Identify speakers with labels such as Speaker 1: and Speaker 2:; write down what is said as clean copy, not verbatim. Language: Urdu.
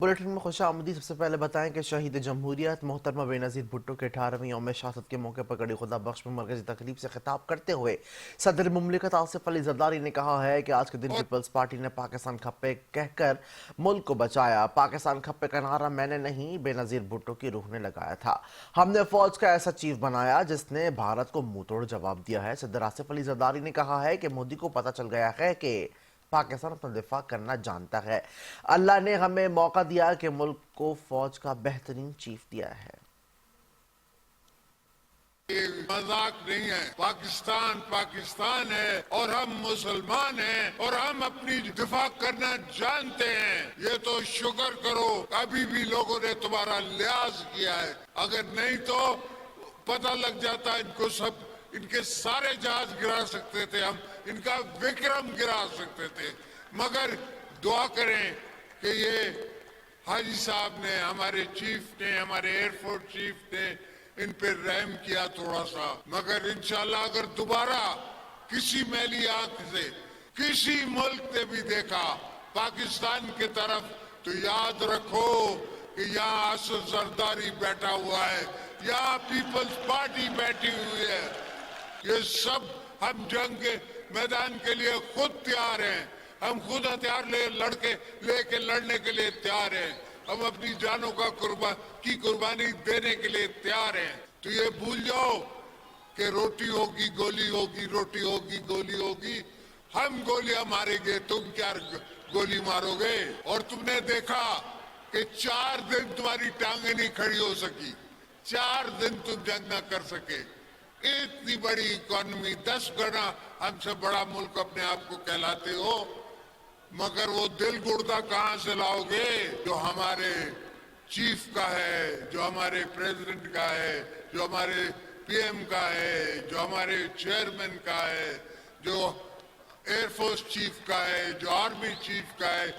Speaker 1: بلیٹن میں خوش آمدید۔ سب سے پہلے بتائیں کہ شہید جمہوریت محترمہ بے نظیر بھٹو کے 18ویں یوم شہادت کے موقع پر کڑی خدا بخش میں مرکزی تقریب سے خطاب کرتے ہوئے صدر مملکت آصف علی زرداری نے کہا ہے کہ آج کے دن پیپلز پارٹی نے پاکستان کھپے کہہ کر ملک کو بچایا۔ پاکستان کھپے کا نعرہ میں نے نہیں، بے نظیر بھٹو کی روح نے لگایا تھا۔ ہم نے فوج کا ایسا چیف بنایا جس نے بھارت کو منہ توڑ جواب دیا ہے۔ صدر آصف علی زرداری نے کہا ہے کہ مودی کو پتہ چل گیا ہے کہ پاکستان اپنا دفاع کرنا جانتا ہے۔ اللہ نے ہمیں موقع دیا کہ ملک کو فوج کا بہترین چیف دیا ہے۔
Speaker 2: یہ مذاق نہیں ہے۔ پاکستان پاکستان ہے اور ہم مسلمان ہیں اور ہم اپنی دفاع کرنا جانتے ہیں۔ یہ تو شکر کرو ابھی بھی لوگوں نے تمہارا لحاظ کیا ہے، اگر نہیں تو پتہ لگ جاتا ان کو سب، ان کے سارے جہاز گرا سکتے تھے، ہم ان کا وکرم گرا سکتے تھے۔ مگر دعا کریں کہ یہ حاجی صاحب نے، ہمارے چیف نے، ہمارے ایئر فورس چیف نے ان پہ رحم کیا تھوڑا سا۔ مگر انشاءاللہ اگر دوبارہ کسی میلی آنکھ سے کسی ملک نے بھی دیکھا پاکستان کی طرف تو یاد رکھو کہ یہاں آصف زرداری بیٹھا ہوا ہے، یہاں پیپلز پارٹی بیٹھی ہوئی ہے۔ یہ سب ہم جنگ کے میدان کے لیے خود تیار ہیں، ہم خود ہتھیار لے کے لڑنے کے لیے تیار ہیں، ہم اپنی جانوں کی قربانی دینے کے لیے تیار ہیں۔ تو یہ بھول جاؤ کہ روٹی ہوگی گولی ہوگی، روٹی ہوگی گولی ہوگی، ہم گولیاں ماریں گے، تم کیا گولی مارو گے؟ اور تم نے دیکھا کہ 4 دن تمہاری ٹانگیں نہیں کھڑی ہو سکی، 4 دن تم جنگ نہ کر سکے۔ اتنی بڑی اکانومی، 10 گنا ہم سے بڑا ملک اپنے آپ کو کہلاتے ہو، مگر وہ دل گردہ کہاں سے لاؤ گے جو ہمارے چیف کا ہے، جو ہمارے پریزیڈنٹ کا ہے، جو ہمارے پی ایم کا ہے، جو ہمارے چیئرمین کا ہے، جو ایئر فورس چیف کا ہے، جو آرمی چیف کا ہے۔